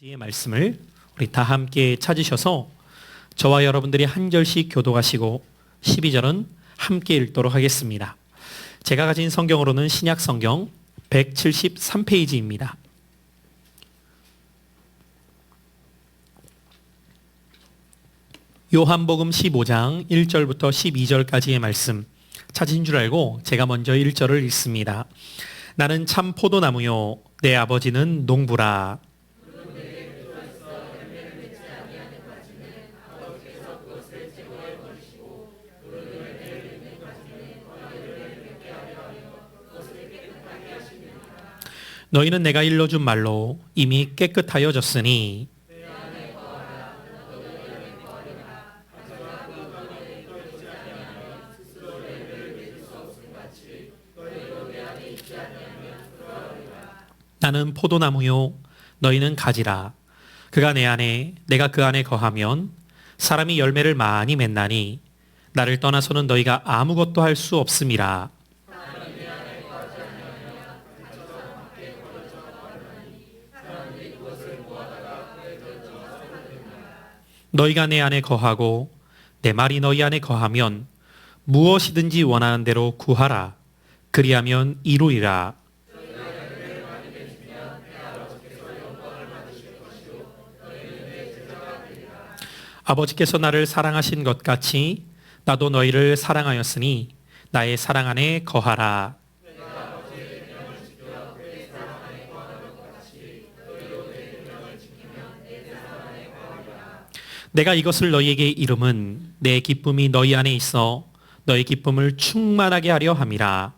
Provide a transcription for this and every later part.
의 말씀을 우리 다 함께 찾으셔서 저와 여러분들이 한 절씩 교독하시고 12절은 함께 읽도록 하겠습니다. 제가 가진 성경으로는 신약 성경 173페이지입니다. 요한복음 15장 1절부터 12절까지의 말씀 찾으신 줄 알고 제가 먼저 1절을 읽습니다. 나는 참 포도나무요 내 아버지는 농부라. 너희는 내가 일러준 말로 이미 깨끗하여졌으니 나는 포도나무요 너희는 가지라. 그가 내 안에 내가 그 안에 거하면 사람이 열매를 많이 맺나니 나를 떠나서는 너희가 아무것도 할 수 없음이라. 너희가 내 안에 거하고 내 말이 너희 안에 거하면 무엇이든지 원하는 대로 구하라. 그리하면 이루리라. 아버지께서 나를 사랑하신 것 같이 나도 너희를 사랑하였으니 나의 사랑 안에 거하라. 내가 이것을 너희에게 이름은 내 기쁨이 너희 안에 있어 너희 기쁨을 충만하게 하려 함이라.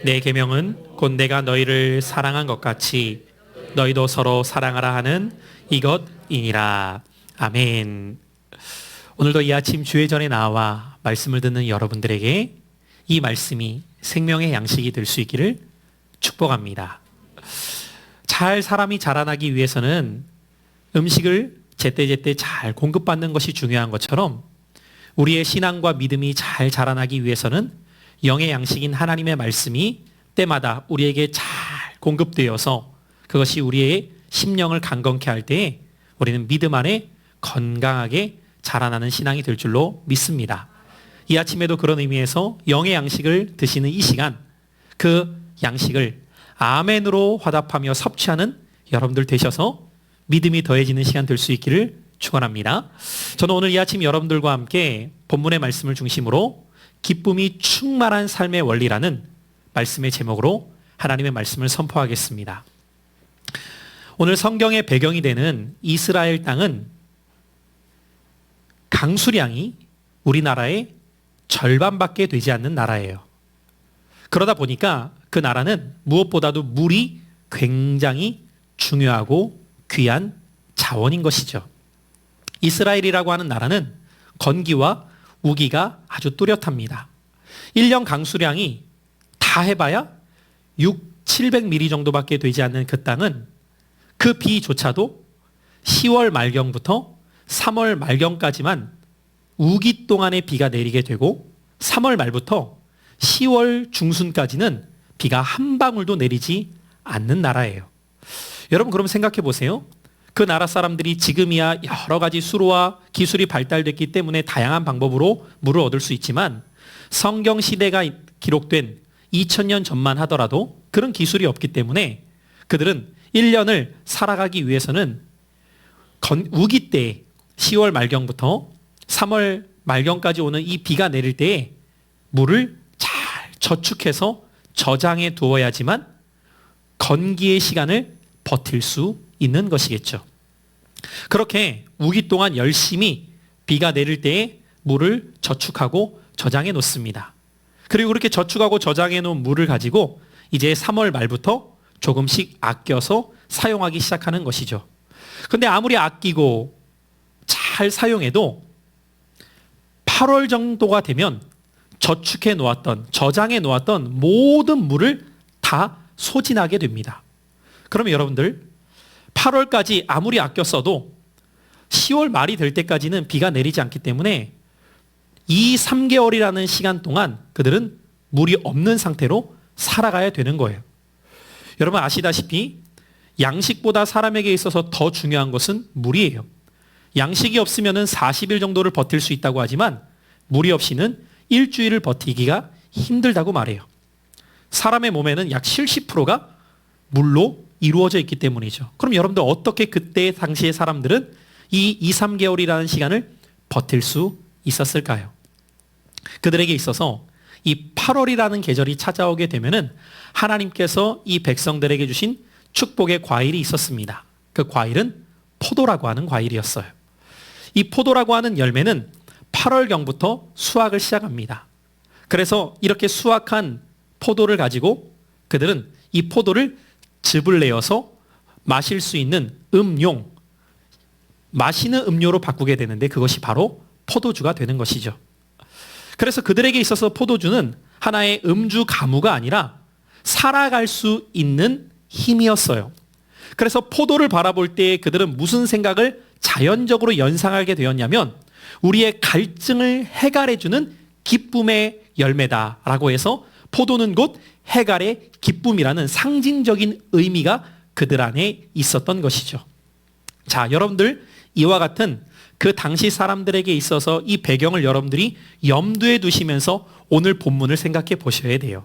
내 계명은 곧 내가 너희를 사랑한 것 같이 너희도 서로 사랑하라 하는 이것이니라. 아멘. 오늘도 이 아침 주회전에 나와 말씀을 듣는 여러분들에게 이 말씀이 생명의 양식이 될 수 있기를 축복합니다. 사람이 자라나기 위해서는 음식을 제때제때 잘 공급받는 것이 중요한 것처럼 우리의 신앙과 믿음이 잘 자라나기 위해서는 영의 양식인 하나님의 말씀이 때마다 우리에게 잘 공급되어서 그것이 우리의 심령을 강건케 할 때에 우리는 믿음 안에 건강하게 자라나는 신앙이 될 줄로 믿습니다. 이 아침에도 그런 의미에서 영의 양식을 드시는 이 시간, 그 양식을 아멘으로 화답하며 섭취하는 여러분들 되셔서 믿음이 더해지는 시간 될 수 있기를 축원합니다. 저는 오늘 이 아침 여러분들과 함께 본문의 말씀을 중심으로 기쁨이 충만한 삶의 원리라는 말씀의 제목으로 하나님의 말씀을 선포하겠습니다. 오늘 성경의 배경이 되는 이스라엘 땅은 강수량이 우리나라의 절반밖에 되지 않는 나라예요. 그러다 보니까 그 나라는 무엇보다도 물이 굉장히 중요하고 귀한 자원인 것이죠. 이스라엘이라고 하는 나라는 건기와 우기가 아주 뚜렷합니다. 1년 강수량이 다 해봐야 700mm 정도밖에 되지 않는 그 땅은 그 비조차도 10월 말경부터 3월 말경까지만 우기 동안에 비가 내리게 되고 3월 말부터 10월 중순까지는 비가 한 방울도 내리지 않는 나라예요. 여러분 그럼 생각해 보세요. 그 나라 사람들이 지금이야 여러 가지 수로와 기술이 발달됐기 때문에 다양한 방법으로 물을 얻을 수 있지만 성경 시대가 기록된 2000년 전만 하더라도 그런 기술이 없기 때문에 그들은 1년을 살아가기 위해서는 우기 때 10월 말경부터 3월 말경까지 오는 이 비가 내릴 때에 물을 잘 저축해서 저장해 두어야지만 건기의 시간을 버틸 수 있는 것이겠죠. 그렇게 우기 동안 열심히 비가 내릴 때에 물을 저축하고 저장해 놓습니다. 그리고 그렇게 저축하고 저장해 놓은 물을 가지고 이제 3월 말부터 조금씩 아껴서 사용하기 시작하는 것이죠. 그런데 아무리 아끼고 잘 사용해도 8월 정도가 되면 저축해 놓았던, 저장해 놓았던 모든 물을 다 소진하게 됩니다. 그러면 여러분들 8월까지 아무리 아껴 써도 10월 말이 될 때까지는 비가 내리지 않기 때문에 이 3개월이라는 시간 동안 그들은 물이 없는 상태로 살아가야 되는 거예요. 여러분 아시다시피 양식보다 사람에게 있어서 더 중요한 것은 물이에요. 양식이 없으면 40일 정도를 버틸 수 있다고 하지만 물이 없이는 일주일을 버티기가 힘들다고 말해요. 사람의 몸에는 약 70%가 물로 이루어져 있기 때문이죠. 그럼 여러분들 어떻게 그때 당시의 사람들은 이 2, 3개월이라는 시간을 버틸 수 있었을까요? 그들에게 있어서 이 8월이라는 계절이 찾아오게 되면은 하나님께서 이 백성들에게 주신 축복의 과일이 있었습니다. 그 과일은 포도라고 하는 과일이었어요. 이 포도라고 하는 열매는 8월경부터 수확을 시작합니다. 그래서 이렇게 수확한 포도를 가지고 그들은 이 포도를 즙을 내어서 마실 수 있는 음용, 마시는 음료로 바꾸게 되는데 그것이 바로 포도주가 되는 것이죠. 그래서 그들에게 있어서 포도주는 하나의 음주 가무가 아니라 살아갈 수 있는 힘이었어요. 그래서 포도를 바라볼 때 그들은 무슨 생각을 자연적으로 연상하게 되었냐면 우리의 갈증을 해갈해주는 기쁨의 열매다라고 해서 포도는 곧 해갈의 기쁨이라는 상징적인 의미가 그들 안에 있었던 것이죠. 자, 여러분들 이와 같은 그 당시 사람들에게 있어서 이 배경을 여러분들이 염두에 두시면서 오늘 본문을 생각해 보셔야 돼요.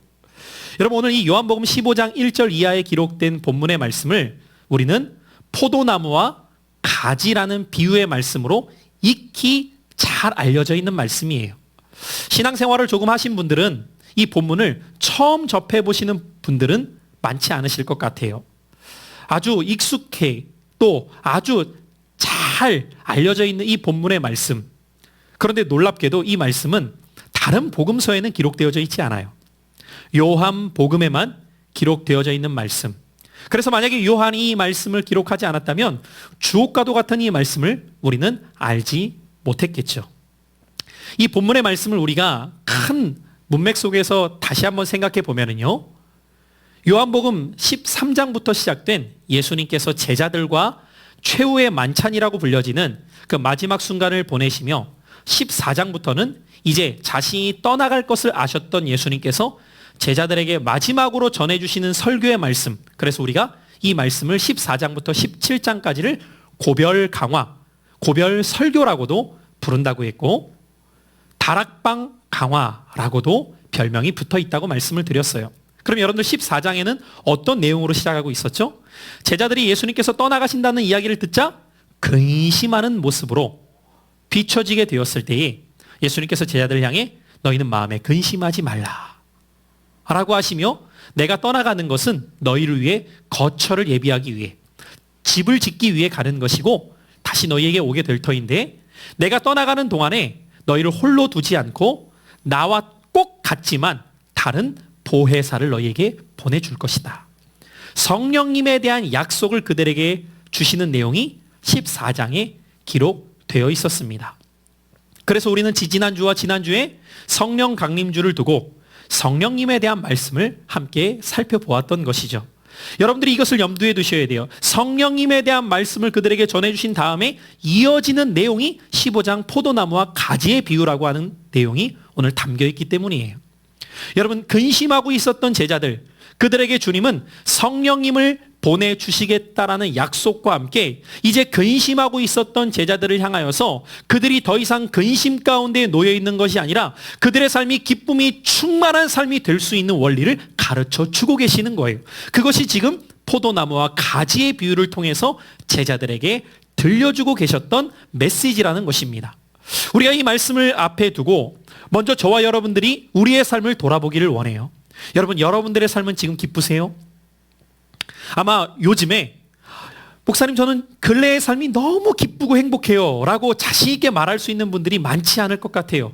여러분 오늘 이 요한복음 15장 1절 이하에 기록된 본문의 말씀을 우리는 포도나무와 가지라는 비유의 말씀으로 익히 잘 알려져 있는 말씀이에요. 신앙생활을 조금 하신 분들은 이 본문을 처음 접해 보시는 분들은 많지 않으실 것 같아요. 아주 익숙해 또 아주 잘 알려져 있는 이 본문의 말씀. 그런데 놀랍게도 이 말씀은 다른 복음서에는 기록되어져 있지 않아요. 요한 복음에만 기록되어져 있는 말씀. 그래서 만약에 요한이 이 말씀을 기록하지 않았다면 주옥과도 같은 이 말씀을 우리는 알지 못했겠죠. 이 본문의 말씀을 우리가 큰 문맥 속에서 다시 한번 생각해 보면은요. 요한복음 13장부터 시작된 예수님께서 제자들과 최후의 만찬이라고 불려지는 그 마지막 순간을 보내시며 14장부터는 이제 자신이 떠나갈 것을 아셨던 예수님께서 제자들에게 마지막으로 전해주시는 설교의 말씀. 그래서 우리가 이 말씀을 14장부터 17장까지를 고별 강화, 고별 설교라고도 부른다고 했고 다락방 강화라고도 별명이 붙어 있다고 말씀을 드렸어요. 그럼 여러분들 14장에는 어떤 내용으로 시작하고 있었죠? 제자들이 예수님께서 떠나가신다는 이야기를 듣자 근심하는 모습으로 비춰지게 되었을 때에 예수님께서 제자들을 향해 너희는 마음에 근심하지 말라 라고 하시며 내가 떠나가는 것은 너희를 위해 거처를 예비하기 위해 집을 짓기 위해 가는 것이고 다시 너희에게 오게 될 터인데 내가 떠나가는 동안에 너희를 홀로 두지 않고 나와 꼭 같지만 다른 보혜사를 너희에게 보내줄 것이다. 성령님에 대한 약속을 그들에게 주시는 내용이 14장에 기록되어 있었습니다. 그래서 우리는 지지난주와 지난주에 성령 강림주를 두고 성령님에 대한 말씀을 함께 살펴보았던 것이죠. 여러분들이 이것을 염두에 두셔야 돼요. 성령님에 대한 말씀을 그들에게 전해주신 다음에 이어지는 내용이 15장 포도나무와 가지의 비유라고 하는 내용이 오늘 담겨있기 때문이에요. 여러분 근심하고 있었던 제자들 그들에게 주님은 성령님을 보내주시겠다라는 약속과 함께 이제 근심하고 있었던 제자들을 향하여서 그들이 더 이상 근심 가운데 놓여 있는 것이 아니라 그들의 삶이 기쁨이 충만한 삶이 될 수 있는 원리를 가르쳐 주고 계시는 거예요. 그것이 지금 포도나무와 가지의 비유를 통해서 제자들에게 들려주고 계셨던 메시지라는 것입니다. 우리가 이 말씀을 앞에 두고 먼저 저와 여러분들이 우리의 삶을 돌아보기를 원해요. 여러분, 여러분들의 삶은 지금 기쁘세요? 아마 요즘에 목사님 저는 근래의 삶이 너무 기쁘고 행복해요 라고 자신 있게 말할 수 있는 분들이 많지 않을 것 같아요.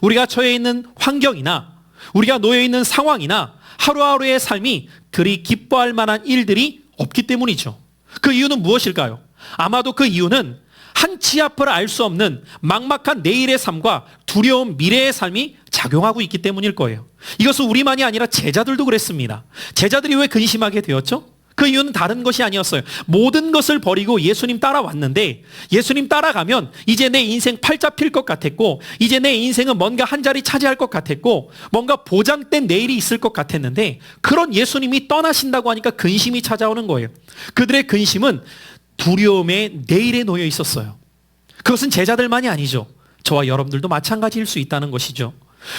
우리가 처해 있는 환경이나 우리가 놓여 있는 상황이나 하루하루의 삶이 그리 기뻐할 만한 일들이 없기 때문이죠. 그 이유는 무엇일까요? 아마도 그 이유는 한치 앞을 알 수 없는 막막한 내일의 삶과 두려운 미래의 삶이 작용하고 있기 때문일 거예요. 이것은 우리만이 아니라 제자들도 그랬습니다. 제자들이 왜 근심하게 되었죠? 그 이유는 다른 것이 아니었어요. 모든 것을 버리고 예수님 따라왔는데 예수님 따라가면 이제 내 인생 팔자 필 것 같았고 이제 내 인생은 뭔가 한 자리 차지할 것 같았고 뭔가 보장된 내일이 있을 것 같았는데 그런 예수님이 떠나신다고 하니까 근심이 찾아오는 거예요. 그들의 근심은 두려움의 내일에 놓여 있었어요. 그것은 제자들만이 아니죠. 저와 여러분들도 마찬가지일 수 있다는 것이죠.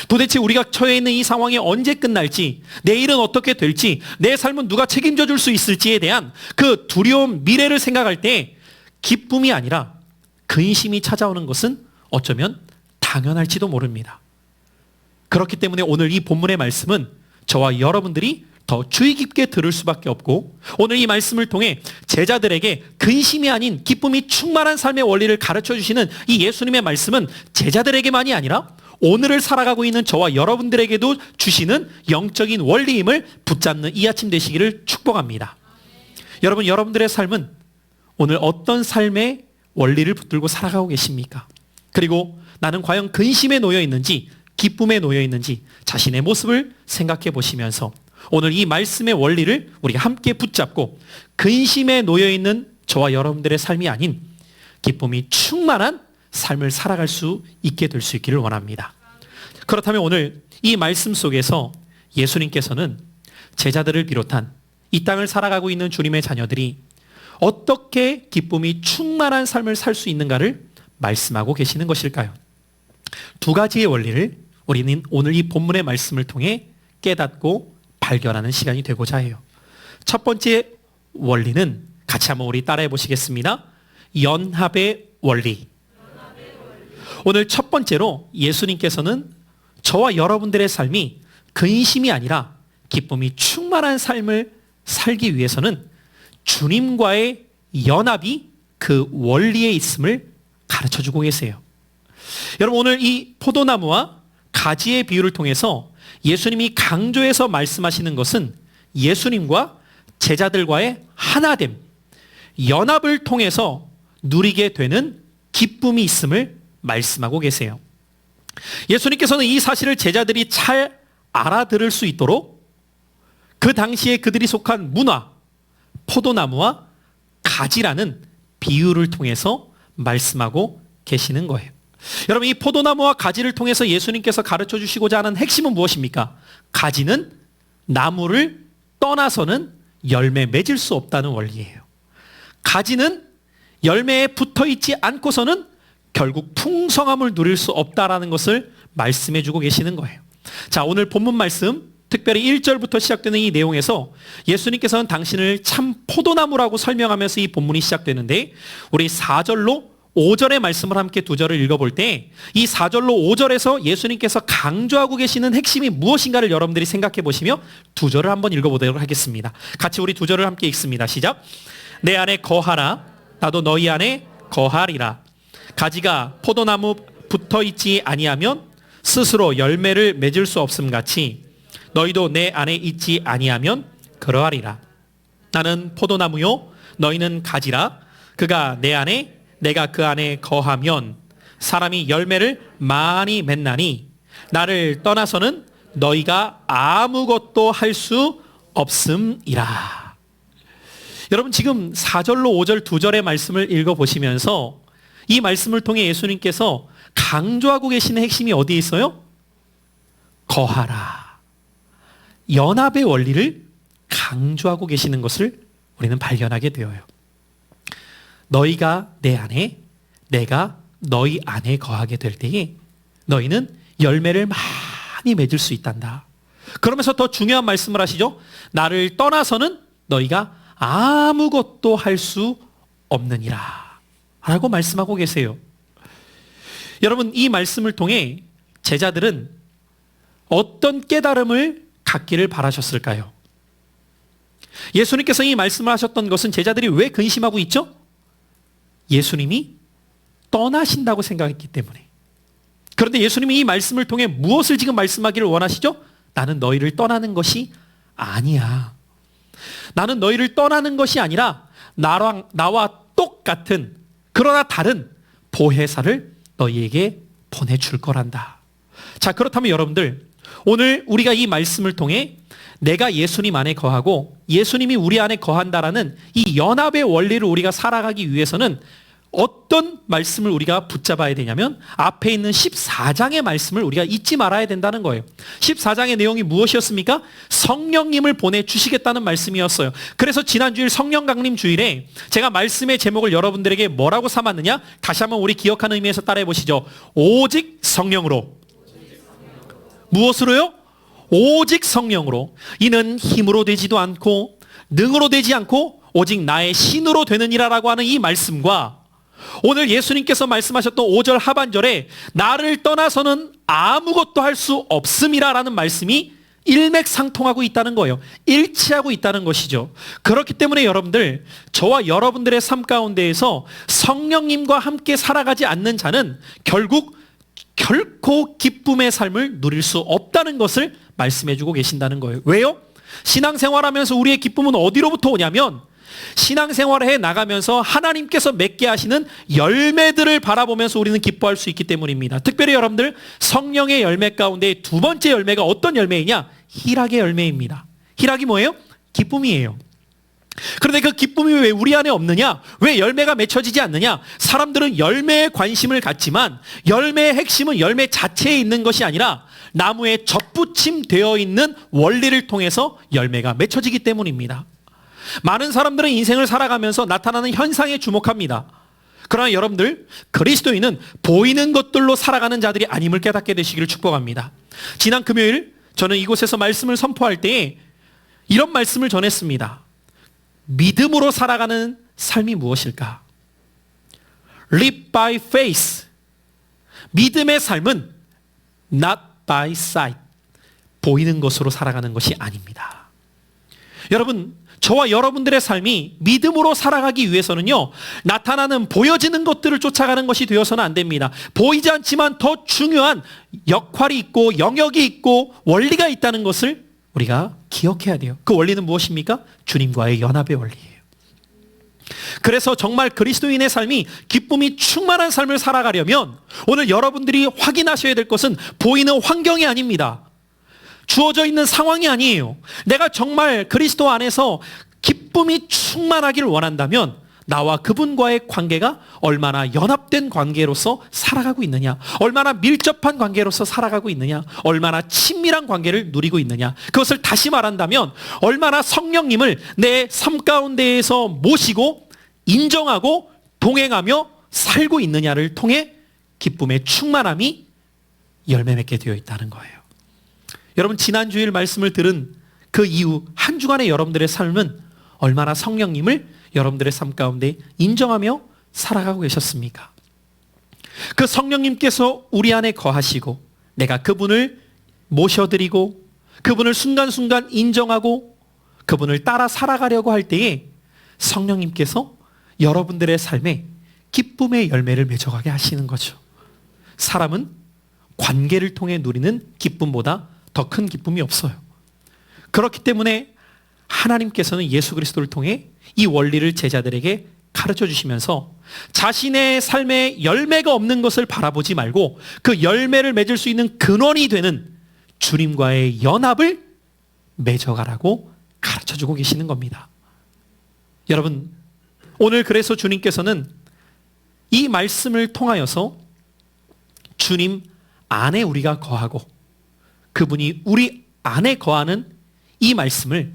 도대체 우리가 처해 있는 이 상황이 언제 끝날지, 내일은 어떻게 될지, 내 삶은 누가 책임져 줄 수 있을지에 대한 그 두려움, 미래를 생각할 때 기쁨이 아니라 근심이 찾아오는 것은 어쩌면 당연할지도 모릅니다. 그렇기 때문에 오늘 이 본문의 말씀은 저와 여러분들이 더 주의 깊게 들을 수밖에 없고 오늘 이 말씀을 통해 제자들에게 근심이 아닌 기쁨이 충만한 삶의 원리를 가르쳐 주시는 이 예수님의 말씀은 제자들에게만이 아니라 오늘을 살아가고 있는 저와 여러분들에게도 주시는 영적인 원리임을 붙잡는 이 아침 되시기를 축복합니다. 여러분, 여러분들의 삶은 오늘 어떤 삶의 원리를 붙들고 살아가고 계십니까? 그리고 나는 과연 근심에 놓여 있는지 기쁨에 놓여 있는지 자신의 모습을 생각해 보시면서 오늘 이 말씀의 원리를 우리가 함께 붙잡고 근심에 놓여 있는 저와 여러분들의 삶이 아닌 기쁨이 충만한 삶을 살아갈 수 있게 될 수 있기를 원합니다. 그렇다면 오늘 이 말씀 속에서 예수님께서는 제자들을 비롯한 이 땅을 살아가고 있는 주님의 자녀들이 어떻게 기쁨이 충만한 삶을 살 수 있는가를 말씀하고 계시는 것일까요? 두 가지의 원리를 우리는 오늘 이 본문의 말씀을 통해 깨닫고 발견하는 시간이 되고자 해요. 첫 번째 원리는 같이 한번 우리 따라해 보시겠습니다. 연합의 원리. 오늘 첫 번째로 예수님께서는 저와 여러분들의 삶이 근심이 아니라 기쁨이 충만한 삶을 살기 위해서는 주님과의 연합이 그 원리에 있음을 가르쳐주고 계세요. 여러분, 오늘 이 포도나무와 가지의 비유를 통해서 예수님이 강조해서 말씀하시는 것은 예수님과 제자들과의 하나됨, 연합을 통해서 누리게 되는 기쁨이 있음을 말씀하고 계세요. 예수님께서는 이 사실을 제자들이 잘 알아들을 수 있도록 그 당시에 그들이 속한 문화, 포도나무와 가지라는 비유를 통해서 말씀하고 계시는 거예요. 여러분, 이 포도나무와 가지를 통해서 예수님께서 가르쳐 주시고자 하는 핵심은 무엇입니까? 가지는 나무를 떠나서는 열매 맺을 수 없다는 원리예요. 가지는 열매에 붙어 있지 않고서는 결국 풍성함을 누릴 수 없다라는 것을 말씀해 주고 계시는 거예요. 자, 오늘 본문 말씀 특별히 1절부터 시작되는 이 내용에서 예수님께서는 당신을 참 포도나무라고 설명하면서 이 본문이 시작되는데 우리 4절로 5절의 말씀을 함께 두 절을 읽어볼 때 이 4절로 5절에서 예수님께서 강조하고 계시는 핵심이 무엇인가를 여러분들이 생각해 보시며 두 절을 한번 읽어보도록 하겠습니다. 같이 우리 두 절을 함께 읽습니다. 시작. 내 안에 거하라. 나도 너희 안에 거하리라. 가지가 포도나무 붙어 있지 아니하면 스스로 열매를 맺을 수 없음 같이 너희도 내 안에 있지 아니하면 그러하리라. 나는 포도나무요 너희는 가지라. 그가 내 안에 내가 그 안에 거하면 사람이 열매를 많이 맺나니 나를 떠나서는 너희가 아무것도 할 수 없음이라. 여러분, 지금 4절로 5절 두 절의 말씀을 읽어보시면서 이 말씀을 통해 예수님께서 강조하고 계시는 핵심이 어디에 있어요? 거하라. 연합의 원리를 강조하고 계시는 것을 우리는 발견하게 되어요. 너희가 내 안에, 내가 너희 안에 거하게 될 때에 너희는 열매를 많이 맺을 수 있단다. 그러면서 더 중요한 말씀을 하시죠. 나를 떠나서는 너희가 아무것도 할 수 없느니라 라고 말씀하고 계세요. 여러분, 이 말씀을 통해 제자들은 어떤 깨달음을 갖기를 바라셨을까요? 예수님께서 이 말씀을 하셨던 것은 제자들이 왜 근심하고 있죠? 예수님이 떠나신다고 생각했기 때문에. 그런데 예수님이 이 말씀을 통해 무엇을 지금 말씀하기를 원하시죠? 나는 너희를 떠나는 것이 아니야. 나는 너희를 떠나는 것이 아니라 나와 똑같은 그러나 다른 보혜사를 너희에게 보내줄 거란다. 자, 그렇다면 여러분들, 오늘 우리가 이 말씀을 통해 내가 예수님 안에 거하고 예수님이 우리 안에 거한다라는 이 연합의 원리를 우리가 살아가기 위해서는 어떤 말씀을 우리가 붙잡아야 되냐면 앞에 있는 14장의 말씀을 우리가 잊지 말아야 된다는 거예요. 14장의 내용이 무엇이었습니까? 성령님을 보내주시겠다는 말씀이었어요. 그래서 지난주일 성령 강림 주일에 제가 말씀의 제목을 여러분들에게 뭐라고 삼았느냐? 다시 한번 우리 기억하는 의미에서 따라해 보시죠. 오직 성령으로. 무엇으로요? 오직 성령으로. 이는 힘으로 되지도 않고 능으로 되지 않고 오직 나의 신으로 되느니라라고 하는 이 말씀과 오늘 예수님께서 말씀하셨던 5절 하반절에 나를 떠나서는 아무것도 할 수 없음이라라는 말씀이 일맥상통하고 있다는 거예요. 일치하고 있다는 것이죠. 그렇기 때문에 여러분들, 저와 여러분들의 삶 가운데에서 성령님과 함께 살아가지 않는 자는 결코 기쁨의 삶을 누릴 수 없다는 것을 말씀해주고 계신다는 거예요. 왜요? 신앙생활하면서 우리의 기쁨은 어디로부터 오냐면 신앙생활을 해 나가면서 하나님께서 맺게 하시는 열매들을 바라보면서 우리는 기뻐할 수 있기 때문입니다. 특별히 여러분들, 성령의 열매 가운데 두 번째 열매가 어떤 열매이냐? 희락의 열매입니다. 희락이 뭐예요? 기쁨이에요. 그런데 그 기쁨이 왜 우리 안에 없느냐? 왜 열매가 맺혀지지 않느냐? 사람들은 열매에 관심을 갖지만 열매의 핵심은 열매 자체에 있는 것이 아니라 나무에 접붙임되어 있는 원리를 통해서 열매가 맺혀지기 때문입니다. 많은 사람들은 인생을 살아가면서 나타나는 현상에 주목합니다. 그러나 여러분들, 그리스도인은 보이는 것들로 살아가는 자들이 아님을 깨닫게 되시기를 축복합니다. 지난 금요일 저는 이곳에서 말씀을 선포할 때에 이런 말씀을 전했습니다. 믿음으로 살아가는 삶이 무엇일까? Live by faith. 믿음의 삶은 not by sight. 보이는 것으로 살아가는 것이 아닙니다. 여러분, 저와 여러분들의 삶이 믿음으로 살아가기 위해서는요, 나타나는 보여지는 것들을 쫓아가는 것이 되어서는 안 됩니다. 보이지 않지만 더 중요한 역할이 있고 영역이 있고 원리가 있다는 것을 우리가 기억해야 돼요. 그 원리는 무엇입니까? 주님과의 연합의 원리예요. 그래서 정말 그리스도인의 삶이 기쁨이 충만한 삶을 살아가려면 오늘 여러분들이 확인하셔야 될 것은 보이는 환경이 아닙니다. 주어져 있는 상황이 아니에요. 내가 정말 그리스도 안에서 기쁨이 충만하기를 원한다면 나와 그분과의 관계가 얼마나 연합된 관계로서 살아가고 있느냐, 얼마나 밀접한 관계로서 살아가고 있느냐, 얼마나 친밀한 관계를 누리고 있느냐, 그것을 다시 말한다면 얼마나 성령님을 내 삶 가운데에서 모시고 인정하고 동행하며 살고 있느냐를 통해 기쁨의 충만함이 열매 맺게 되어 있다는 거예요. 여러분, 지난주일 말씀을 들은 그 이후 한 주간의 여러분들의 삶은 얼마나 성령님을 여러분들의 삶 가운데 인정하며 살아가고 계셨습니까? 그 성령님께서 우리 안에 거하시고 내가 그분을 모셔드리고 그분을 순간순간 인정하고 그분을 따라 살아가려고 할 때에 성령님께서 여러분들의 삶에 기쁨의 열매를 맺어가게 하시는 거죠. 사람은 관계를 통해 누리는 기쁨보다 더 큰 기쁨이 없어요. 그렇기 때문에 하나님께서는 예수 그리스도를 통해 이 원리를 제자들에게 가르쳐 주시면서 자신의 삶에 열매가 없는 것을 바라보지 말고 그 열매를 맺을 수 있는 근원이 되는 주님과의 연합을 맺어가라고 가르쳐 주고 계시는 겁니다. 여러분, 오늘 그래서 주님께서는 이 말씀을 통하여서 주님 안에 우리가 거하고 그분이 우리 안에 거하는 이 말씀을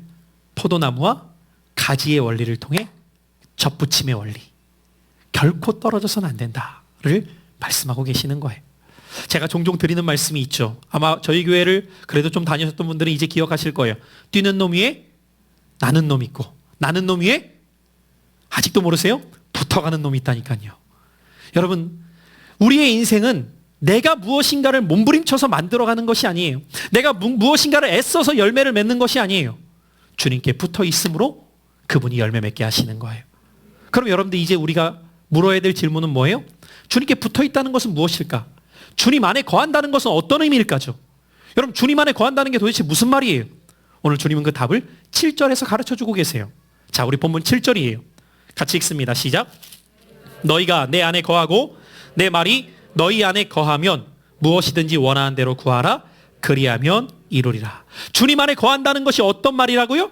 포도나무와 가지의 원리를 통해 접붙임의 원리, 결코 떨어져서는 안 된다를 말씀하고 계시는 거예요. 제가 종종 드리는 말씀이 있죠. 아마 저희 교회를 그래도 좀 다니셨던 분들은 이제 기억하실 거예요. 뛰는 놈 위에 나는 놈 있고 나는 놈 위에 아직도 모르세요? 붙어가는 놈이 있다니까요. 여러분, 우리의 인생은 내가 무엇인가를 몸부림쳐서 만들어가는 것이 아니에요. 내가 무엇인가를 애써서 열매를 맺는 것이 아니에요. 주님께 붙어 있으므로 그분이 열매 맺게 하시는 거예요. 그럼 여러분들, 이제 우리가 물어야 될 질문은 뭐예요? 주님께 붙어 있다는 것은 무엇일까? 주님 안에 거한다는 것은 어떤 의미일까죠? 여러분, 주님 안에 거한다는 게 도대체 무슨 말이에요? 오늘 주님은 그 답을 7절에서 가르쳐주고 계세요. 자, 우리 본문 7절이에요. 같이 읽습니다. 시작. 너희가 내 안에 거하고 내 말이 너희 안에 거하면 무엇이든지 원하는 대로 구하라 그리하면 이루리라. 주님 안에 거한다는 것이 어떤 말이라고요?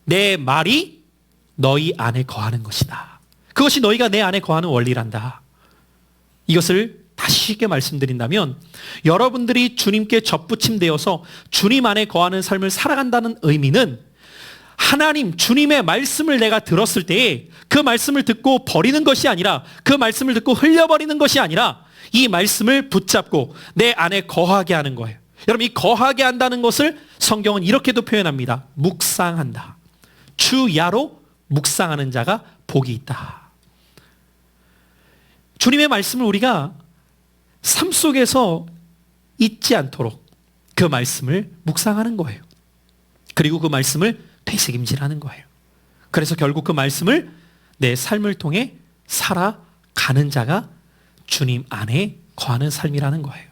내 말이 너희 안에 거하는 것이다. 그것이 너희가 내 안에 거하는 원리란다. 이것을 다시 쉽게 말씀드린다면 여러분들이 주님께 접붙임되어서 주님 안에 거하는 삶을 살아간다는 의미는 하나님, 주님의 말씀을 내가 들었을 때에 그 말씀을 듣고 버리는 것이 아니라, 그 말씀을 듣고 흘려버리는 것이 아니라 이 말씀을 붙잡고 내 안에 거하게 하는 거예요. 여러분, 이 거하게 한다는 것을 성경은 이렇게도 표현합니다. 묵상한다. 주야로 묵상하는 자가 복이 있다. 주님의 말씀을 우리가 삶 속에서 잊지 않도록 그 말씀을 묵상하는 거예요. 그리고 그 말씀을 되새김질하는 거예요. 그래서 결국 그 말씀을 내 삶을 통해 살아가는 자가 주님 안에 거하는 삶이라는 거예요.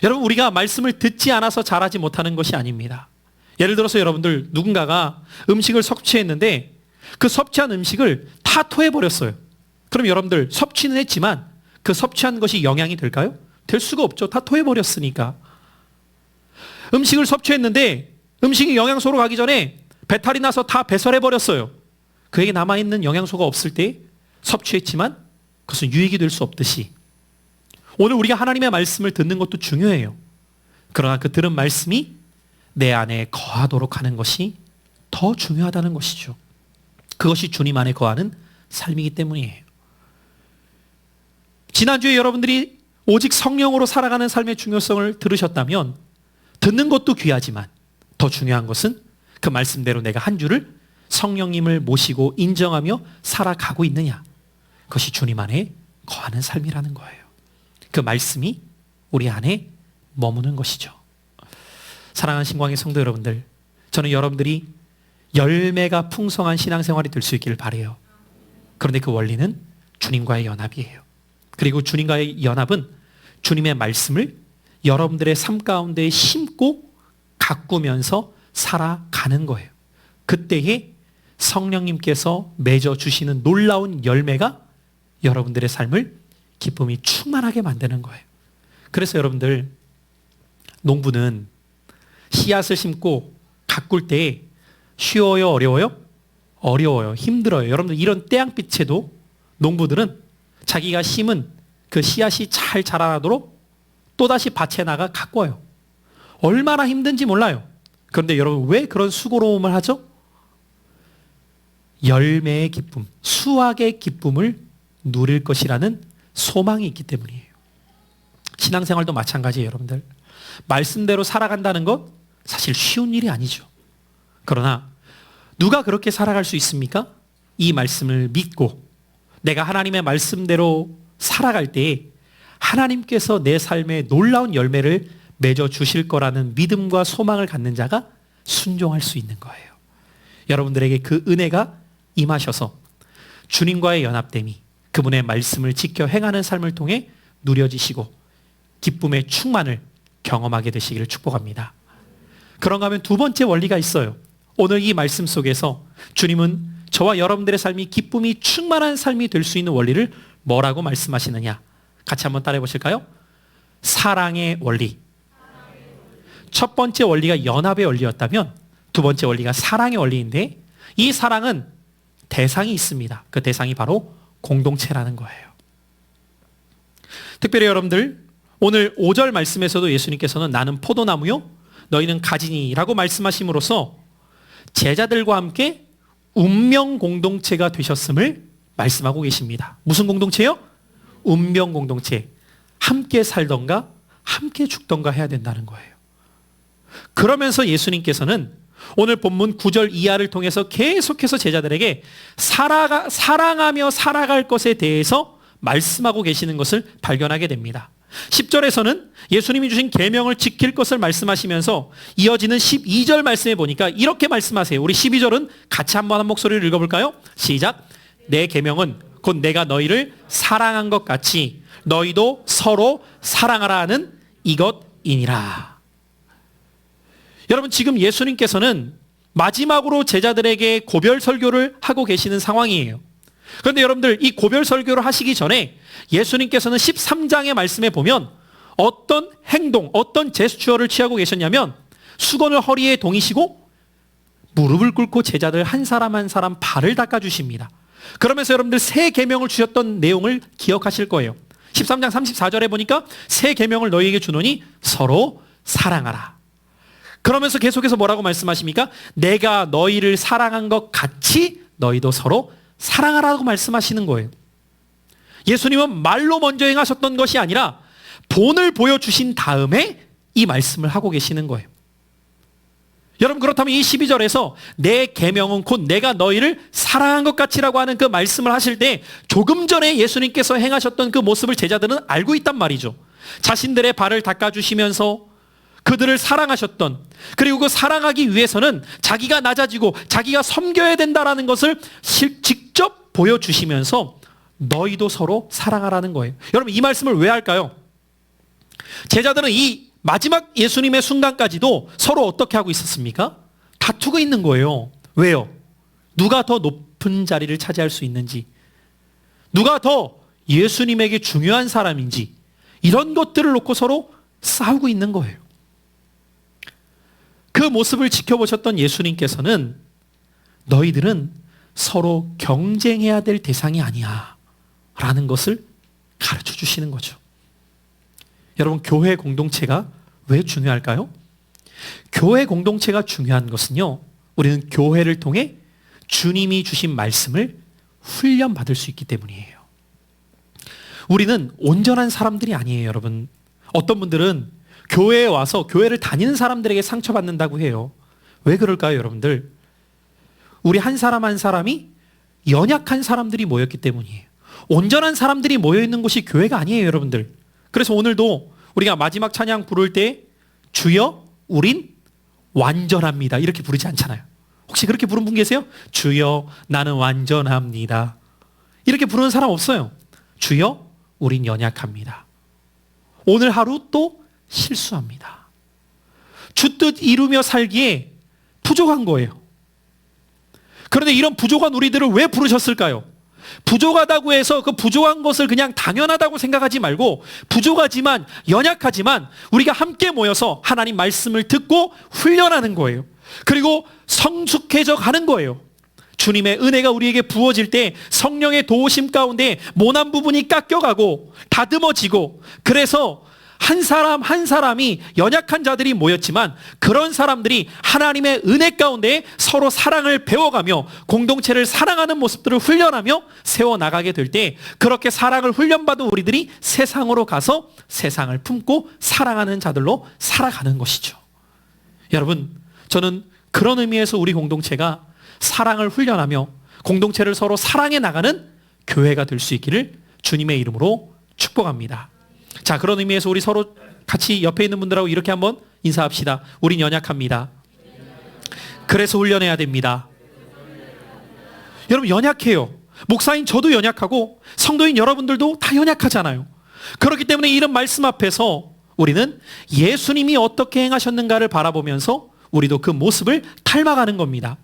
여러분, 우리가 말씀을 듣지 않아서 잘하지 못하는 것이 아닙니다. 예를 들어서 여러분들 누군가가 음식을 섭취했는데 그 섭취한 음식을 다 토해버렸어요. 그럼 여러분들 섭취는 했지만 그 섭취한 것이 영양이 될까요? 될 수가 없죠. 다 토해버렸으니까. 음식을 섭취했는데 음식이 영양소로 가기 전에 배탈이 나서 다 배설해버렸어요. 그에게 남아있는 영양소가 없을 때 섭취했지만 그것은 유익이 될 수 없듯이 오늘 우리가 하나님의 말씀을 듣는 것도 중요해요. 그러나 그 들은 말씀이 내 안에 거하도록 하는 것이 더 중요하다는 것이죠. 그것이 주님 안에 거하는 삶이기 때문이에요. 지난주에 여러분들이 오직 성령으로 살아가는 삶의 중요성을 들으셨다면 듣는 것도 귀하지만 더 중요한 것은 그 말씀대로 내가 한 주를 성령님을 모시고 인정하며 살아가고 있느냐. 그것이 주님 안에 거하는 삶이라는 거예요. 그 말씀이 우리 안에 머무는 것이죠. 사랑하는 신광의 성도 여러분들, 저는 여러분들이 열매가 풍성한 신앙생활이 될 수 있기를 바라요. 그런데 그 원리는 주님과의 연합이에요. 그리고 주님과의 연합은 주님의 말씀을 여러분들의 삶 가운데 심고 가꾸면서 살아가는 거예요. 그때에 성령님께서 맺어 주시는 놀라운 열매가 여러분들의 삶을 기쁨이 충만하게 만드는 거예요. 그래서 여러분들 농부는 씨앗을 심고 가꿀 때 쉬워요? 어려워요? 어려워요. 힘들어요. 여러분들 이런 태양빛에도 농부들은 자기가 심은 그 씨앗이 잘 자라나도록 또다시 밭에 나가 가꿔요. 얼마나 힘든지 몰라요. 그런데 여러분 왜 그런 수고로움을 하죠? 열매의 기쁨, 수확의 기쁨을 누릴 것이라는 소망이 있기 때문이에요. 신앙생활도 마찬가지예요, 여러분들. 말씀대로 살아간다는 것 사실 쉬운 일이 아니죠. 그러나 누가 그렇게 살아갈 수 있습니까? 이 말씀을 믿고 내가 하나님의 말씀대로 살아갈 때에 하나님께서 내 삶에 놀라운 열매를 맺어 주실 거라는 믿음과 소망을 갖는 자가 순종할 수 있는 거예요. 여러분들에게 그 은혜가 임하셔서 주님과의 연합됨이 그분의 말씀을 지켜 행하는 삶을 통해 누려지시고 기쁨의 충만을 경험하게 되시기를 축복합니다. 그런가 하면 두 번째 원리가 있어요. 오늘 이 말씀 속에서 주님은 저와 여러분들의 삶이 기쁨이 충만한 삶이 될 수 있는 원리를 뭐라고 말씀하시느냐. 같이 한번 따라해 보실까요? 사랑의 원리. 첫 번째 원리가 연합의 원리였다면 두 번째 원리가 사랑의 원리인데 이 사랑은 대상이 있습니다. 그 대상이 바로 공동체라는 거예요. 특별히 여러분들 오늘 5절 말씀에서도 예수님께서는 나는 포도나무요 너희는 가지니라고 말씀하심으로써 제자들과 함께 운명 공동체가 되셨음을 말씀하고 계십니다. 무슨 공동체요? 운명 공동체. 함께 살던가 함께 죽던가 해야 된다는 거예요. 그러면서 예수님께서는 오늘 본문 9절 이하를 통해서 계속해서 제자들에게 사랑하며 살아갈 것에 대해서 말씀하고 계시는 것을 발견하게 됩니다. 10절에서는 예수님이 주신 계명을 지킬 것을 말씀하시면서 이어지는 12절 말씀에 보니까 이렇게 말씀하세요. 우리 12절은 같이 한번 한 목소리를 읽어볼까요? 시작. 내 계명은 곧 내가 너희를 사랑한 것 같이 너희도 서로 사랑하라 하는 이것이니라. 여러분 지금 예수님께서는 마지막으로 제자들에게 고별 설교를 하고 계시는 상황이에요. 그런데 여러분들 이 고별 설교를 하시기 전에 예수님께서는 13장의 말씀에 보면 어떤 행동, 어떤 제스처를 취하고 계셨냐면 수건을 허리에 동이시고 무릎을 꿇고 제자들 한 사람 한 사람 발을 닦아주십니다. 그러면서 여러분들 새 계명을 주셨던 내용을 기억하실 거예요. 13장 34절에 보니까 새 계명을 너희에게 주노니 서로 사랑하라. 그러면서 계속해서 뭐라고 말씀하십니까? 내가 너희를 사랑한 것 같이 너희도 서로 사랑하라고 말씀하시는 거예요. 예수님은 말로 먼저 행하셨던 것이 아니라 본을 보여주신 다음에 이 말씀을 하고 계시는 거예요. 여러분, 그렇다면 이 12절에서 내 계명은 곧 내가 너희를 사랑한 것 같이라고 하는 그 말씀을 하실 때 조금 전에 예수님께서 행하셨던 그 모습을 제자들은 알고 있단 말이죠. 자신들의 발을 닦아주시면서 그들을 사랑하셨던, 그리고 그 사랑하기 위해서는 자기가 낮아지고 자기가 섬겨야 된다라는 것을 직접 보여주시면서 너희도 서로 사랑하라는 거예요. 여러분, 이 말씀을 왜 할까요? 제자들은 이 마지막 예수님의 순간까지도 서로 어떻게 하고 있었습니까? 다투고 있는 거예요. 왜요? 누가 더 높은 자리를 차지할 수 있는지, 누가 더 예수님에게 중요한 사람인지, 이런 것들을 놓고 서로 싸우고 있는 거예요. 그 모습을 지켜보셨던 예수님께서는 너희들은 서로 경쟁해야 될 대상이 아니야 라는 것을 가르쳐 주시는 거죠. 여러분, 교회 공동체가 왜 중요할까요? 교회 공동체가 중요한 것은요, 우리는 교회를 통해 주님이 주신 말씀을 훈련받을 수 있기 때문이에요. 우리는 온전한 사람들이 아니에요, 여러분. 어떤 분들은 교회에 와서 교회를 다니는 사람들에게 상처받는다고 해요. 왜 그럴까요, 여러분들? 우리 한 사람 한 사람이 연약한 사람들이 모였기 때문이에요. 온전한 사람들이 모여있는 곳이 교회가 아니에요, 여러분들. 그래서 오늘도 우리가 마지막 찬양 부를 때 주여 우린 완전합니다 이렇게 부르지 않잖아요. 혹시 그렇게 부른 분 계세요? 주여 나는 완전합니다 이렇게 부르는 사람 없어요. 주여 우린 연약합니다. 오늘 하루 또 실수합니다. 주뜻 이루며 살기에 부족한 거예요. 그런데 이런 부족한 우리들을 왜 부르셨을까요? 부족하다고 해서 그 부족한 것을 그냥 당연하다고 생각하지 말고, 부족하지만 연약하지만 우리가 함께 모여서 하나님 말씀을 듣고 훈련하는 거예요. 그리고 성숙해져 가는 거예요. 주님의 은혜가 우리에게 부어질 때 성령의 도우심 가운데 모난 부분이 깎여가고 다듬어지고, 그래서 한 사람 한 사람이 연약한 자들이 모였지만 그런 사람들이 하나님의 은혜 가운데 서로 사랑을 배워가며 공동체를 사랑하는 모습들을 훈련하며 세워나가게 될 때, 그렇게 사랑을 훈련받은 우리들이 세상으로 가서 세상을 품고 사랑하는 자들로 살아가는 것이죠. 여러분, 저는 그런 의미에서 우리 공동체가 사랑을 훈련하며 공동체를 서로 사랑해 나가는 교회가 될 수 있기를 주님의 이름으로 축복합니다. 자, 그런 의미에서 우리 서로 같이 옆에 있는 분들하고 이렇게 한번 인사합시다. 우린 연약합니다. 그래서 훈련해야 됩니다. 여러분, 연약해요. 목사인 저도 연약하고 성도인 여러분들도 다 연약하잖아요. 그렇기 때문에 이런 말씀 앞에서 우리는 예수님이 어떻게 행하셨는가를 바라보면서 우리도 그 모습을 닮아가는 겁니다.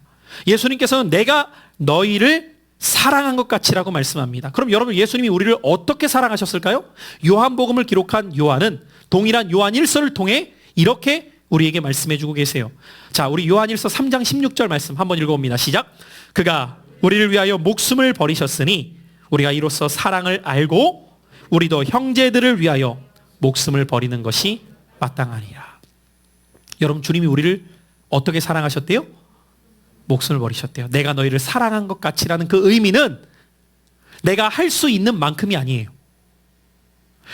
예수님께서는 내가 너희를 사랑한 것 같이라고 말씀합니다. 그럼 여러분, 예수님이 우리를 어떻게 사랑하셨을까요? 요한복음을 기록한 요한은 동일한 요한 1서를 통해 이렇게 우리에게 말씀해 주고 계세요. 자, 우리 요한 1서 3장 16절 말씀 한번 읽어봅니다. 시작. 그가 우리를 위하여 목숨을 버리셨으니 우리가 이로써 사랑을 알고 우리도 형제들을 위하여 목숨을 버리는 것이 마땅하니라. 여러분, 주님이 우리를 어떻게 사랑하셨대요? 목숨을 버리셨대요. 내가 너희를 사랑한 것 같이라는 그 의미는 내가 할 수 있는 만큼이 아니에요.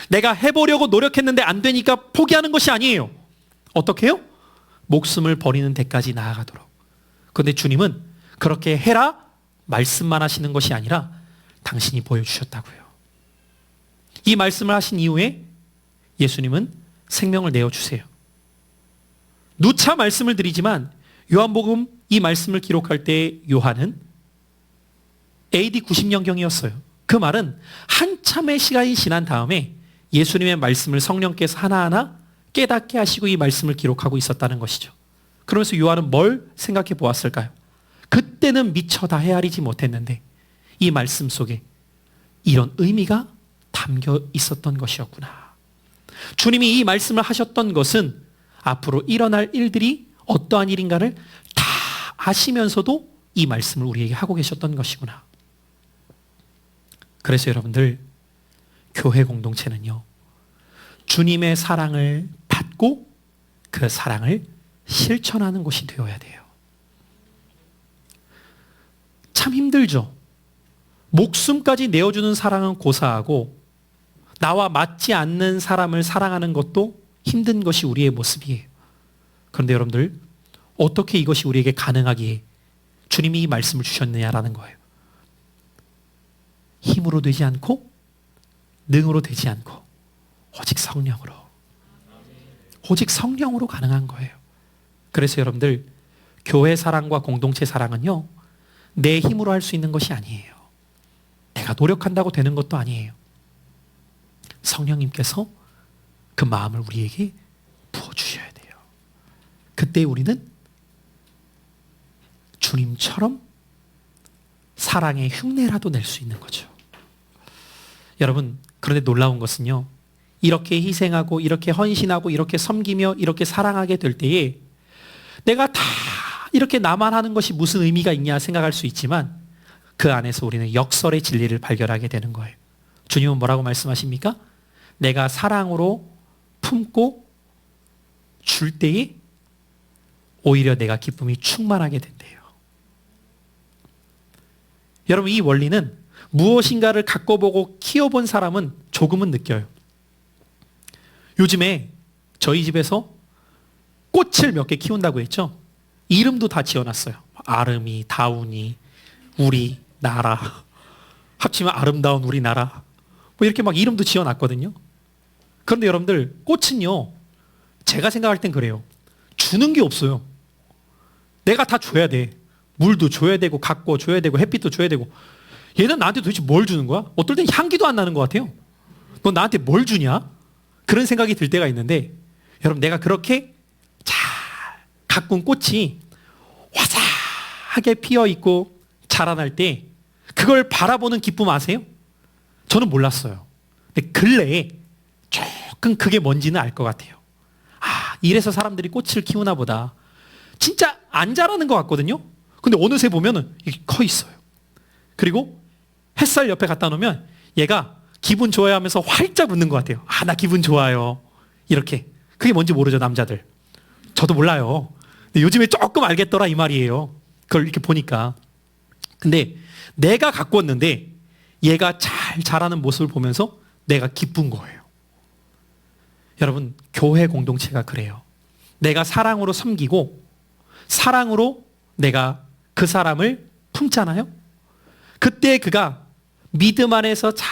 내가 해보려고 노력했는데 안 되니까 포기하는 것이 아니에요. 어떻게 해요? 목숨을 버리는 데까지 나아가도록. 그런데 주님은 그렇게 해라 말씀만 하시는 것이 아니라 당신이 보여주셨다고요. 이 말씀을 하신 이후에 예수님은 생명을 내어주세요. 누차 말씀을 드리지만 요한복음 이 말씀을 기록할 때 요한은 AD 90년경이었어요. 그 말은 한참의 시간이 지난 다음에 예수님의 말씀을 성령께서 하나하나 깨닫게 하시고 이 말씀을 기록하고 있었다는 것이죠. 그러면서 요한은 뭘 생각해 보았을까요? 그때는 미처 다 헤아리지 못했는데 이 말씀 속에 이런 의미가 담겨 있었던 것이었구나. 주님이 이 말씀을 하셨던 것은 앞으로 일어날 일들이 어떠한 일인가를 다 아시면서도 이 말씀을 우리에게 하고 계셨던 것이구나. 그래서 여러분들, 교회 공동체는요, 주님의 사랑을 받고 그 사랑을 실천하는 곳이 되어야 돼요. 참 힘들죠. 목숨까지 내어주는 사랑은 고사하고 나와 맞지 않는 사람을 사랑하는 것도 힘든 것이 우리의 모습이에요. 그런데 여러분들, 어떻게 이것이 우리에게 가능하기에 주님이 이 말씀을 주셨느냐라는 거예요. 힘으로 되지 않고 능으로 되지 않고 오직 성령으로. 오직 성령으로 가능한 거예요. 그래서 여러분들, 교회 사랑과 공동체 사랑은요, 내 힘으로 할 수 있는 것이 아니에요. 내가 노력한다고 되는 것도 아니에요. 성령님께서 그 마음을 우리에게 부어주셔야 돼요. 그때 우리는 주님처럼 사랑의 흉내라도 낼 수 있는 거죠. 여러분, 그런데 놀라운 것은요, 이렇게 희생하고 이렇게 헌신하고 이렇게 섬기며 이렇게 사랑하게 될 때에 내가 다 이렇게 나만 하는 것이 무슨 의미가 있냐 생각할 수 있지만 그 안에서 우리는 역설의 진리를 발견하게 되는 거예요. 주님은 뭐라고 말씀하십니까? 내가 사랑으로 품고 줄 때에 오히려 내가 기쁨이 충만하게 된대요. 여러분, 이 원리는 무엇인가를 갖고 보고 키워본 사람은 조금은 느껴요. 요즘에 저희 집에서 꽃을 몇 개 키운다고 했죠? 이름도 다 지어놨어요. 아름이, 다운이, 우리, 나라. 합치면 아름다운 우리나라. 뭐 이렇게 막 이름도 지어놨거든요. 그런데 여러분들, 꽃은요, 제가 생각할 땐 그래요. 주는 게 없어요. 내가 다 줘야 돼. 물도 줘야 되고, 가꿔 줘야 되고, 햇빛도 줘야 되고. 얘는 나한테 도대체 뭘 주는 거야? 어떨 땐 향기도 안 나는 것 같아요. 너 나한테 뭘 주냐? 그런 생각이 들 때가 있는데, 여러분, 내가 그렇게 잘 가꾼 꽃이 화사하게 피어 있고 자라날 때 그걸 바라보는 기쁨 아세요? 저는 몰랐어요. 근데 근래에 조금 그게 뭔지는 알 것 같아요. 아, 이래서 사람들이 꽃을 키우나 보다. 진짜 안 자라는 것 같거든요. 근데 어느새 보면은 이게 커 있어요. 그리고 햇살 옆에 갖다 놓으면 얘가 기분 좋아야 하면서 활짝 웃는 것 같아요. 아, 나 기분 좋아요. 이렇게. 그게 뭔지 모르죠, 남자들. 저도 몰라요. 근데 요즘에 조금 알겠더라 이 말이에요. 그걸 이렇게 보니까. 근데 내가 가꾸었는데 얘가 잘 자라는 모습을 보면서 내가 기쁜 거예요. 여러분, 교회 공동체가 그래요. 내가 사랑으로 섬기고 사랑으로 내가 그 사람을 품잖아요. 그때 그가 믿음 안에서 잘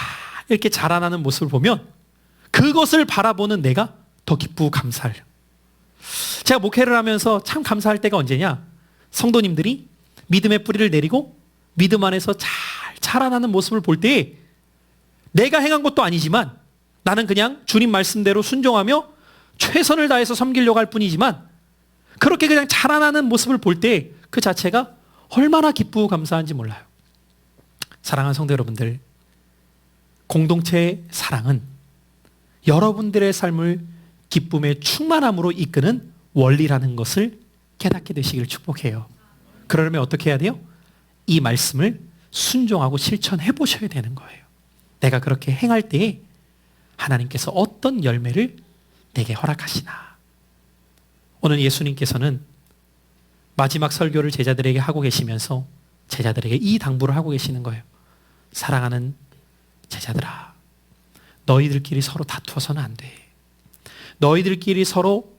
이렇게 자라나는 모습을 보면 그것을 바라보는 내가 더 기쁘고 감사해요. 제가 목회를 하면서 참 감사할 때가 언제냐? 성도님들이 믿음의 뿌리를 내리고 믿음 안에서 잘 자라나는 모습을 볼 때 내가 행한 것도 아니지만 나는 그냥 주님 말씀대로 순종하며 최선을 다해서 섬기려고 할 뿐이지만 그렇게 그냥 자라나는 모습을 볼 때 그 자체가 얼마나 기쁘고 감사한지 몰라요. 사랑하는 성도 여러분들, 공동체의 사랑은 여러분들의 삶을 기쁨의 충만함으로 이끄는 원리라는 것을 깨닫게 되시길 축복해요. 그러려면 어떻게 해야 돼요? 이 말씀을 순종하고 실천해 보셔야 되는 거예요. 내가 그렇게 행할 때에 하나님께서 어떤 열매를 내게 허락하시나. 오늘 예수님께서는 마지막 설교를 제자들에게 하고 계시면서 제자들에게 이 당부를 하고 계시는 거예요. 사랑하는 제자들아, 너희들끼리 서로 다투어서는 안 돼. 너희들끼리 서로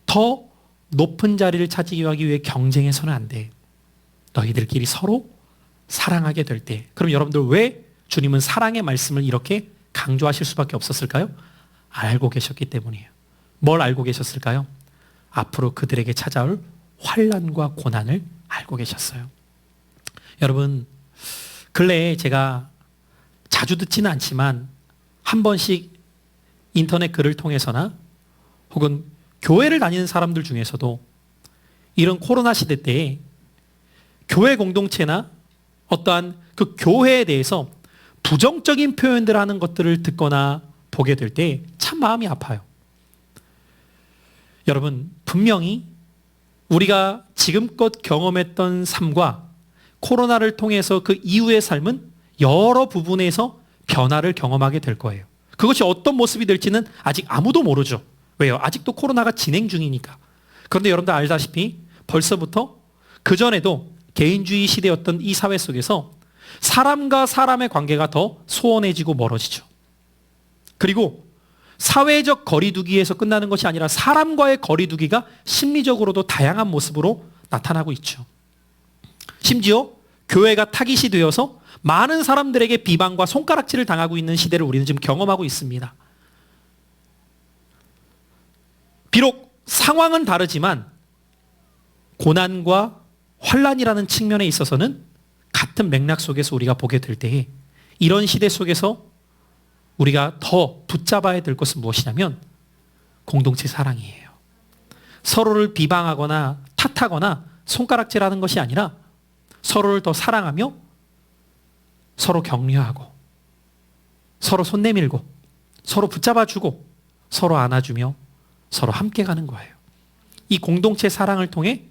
더 높은 자리를 차지하기 위해 경쟁해서는 안 돼. 너희들끼리 서로 사랑하게 될 때. 그럼 여러분들 왜 주님은 사랑의 말씀을 이렇게 강조하실 수밖에 없었을까요? 알고 계셨기 때문이에요. 뭘 알고 계셨을까요? 앞으로 그들에게 찾아올 환난과 고난을 알고 계셨어요. 여러분, 근래에 제가 자주 듣지는 않지만 한 번씩 인터넷 글을 통해서나 혹은 교회를 다니는 사람들 중에서도 이런 코로나 시대 때에 교회 공동체나 어떠한 그 교회에 대해서 부정적인 표현들 하는 것들을 듣거나 보게 될 때 참 마음이 아파요. 여러분, 분명히 우리가 지금껏 경험했던 삶과 코로나를 통해서 그 이후의 삶은 여러 부분에서 변화를 경험하게 될 거예요. 그것이 어떤 모습이 될지는 아직 아무도 모르죠. 왜요? 아직도 코로나가 진행 중이니까. 그런데 여러분들 알다시피 벌써부터 그전에도 개인주의 시대였던 이 사회 속에서 사람과 사람의 관계가 더 소원해지고 멀어지죠. 그리고 사회적 거리두기에서 끝나는 것이 아니라 사람과의 거리두기가 심리적으로도 다양한 모습으로 나타나고 있죠. 심지어 교회가 타깃이 되어서 많은 사람들에게 비방과 손가락질을 당하고 있는 시대를 우리는 지금 경험하고 있습니다. 비록 상황은 다르지만 고난과 환난이라는 측면에 있어서는 같은 맥락 속에서 우리가 보게 될 때에 이런 시대 속에서 우리가 더 붙잡아야 될 것은 무엇이냐면 공동체 사랑이에요. 서로를 비방하거나 탓하거나 손가락질하는 것이 아니라 서로를 더 사랑하며 서로 격려하고 서로 손 내밀고 서로 붙잡아주고 서로 안아주며 서로 함께 가는 거예요. 이 공동체 사랑을 통해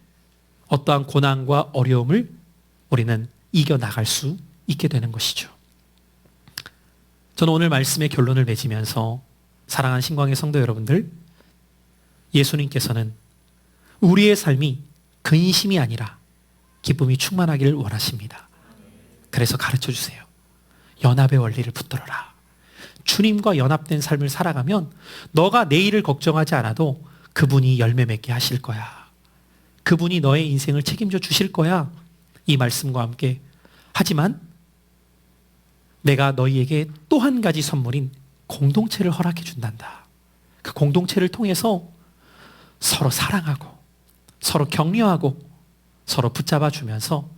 어떠한 고난과 어려움을 우리는 이겨나갈 수 있게 되는 것이죠. 저는 오늘 말씀의 결론을 맺으면서 사랑하는 신광의 성도 여러분들, 예수님께서는 우리의 삶이 근심이 아니라 기쁨이 충만하기를 원하십니다. 그래서 가르쳐 주세요. 연합의 원리를 붙들어라. 주님과 연합된 삶을 살아가면 너가 내일을 걱정하지 않아도 그분이 열매 맺게 하실 거야. 그분이 너의 인생을 책임져 주실 거야. 이 말씀과 함께 하지만 내가 너희에게 또 한 가지 선물인 공동체를 허락해 준단다. 그 공동체를 통해서 서로 사랑하고 서로 격려하고 서로 붙잡아 주면서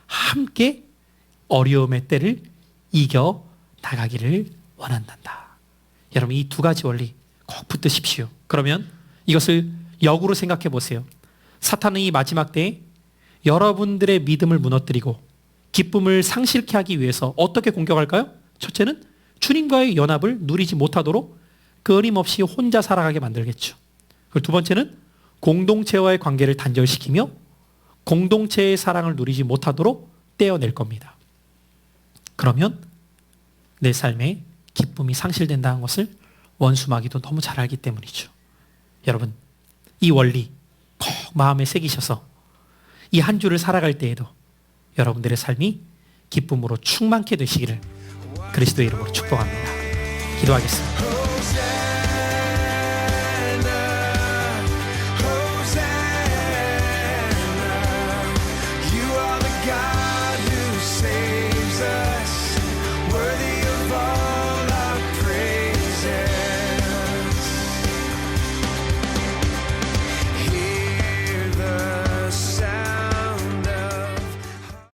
함께 어려움의 때를 이겨 나가기를 원한단다. 여러분, 이 두 가지 원리 꼭 붙드십시오. 그러면 이것을 역으로 생각해 보세요. 사탄은 이 마지막 때에 여러분들의 믿음을 무너뜨리고 기쁨을 상실케 하기 위해서 어떻게 공격할까요? 첫째는 주님과의 연합을 누리지 못하도록 끊임없이 혼자 살아가게 만들겠죠. 그리고 두 번째는 공동체와의 관계를 단절시키며 공동체의 사랑을 누리지 못하도록 떼어낼 겁니다. 그러면 내 삶에 기쁨이 상실된다는 것을 원수마귀도 너무 잘 알기 때문이죠. 여러분, 이 원리 꼭 마음에 새기셔서 이 한 주를 살아갈 때에도 여러분들의 삶이 기쁨으로 충만케 되시기를 그리스도의 이름으로 축복합니다. 기도하겠습니다.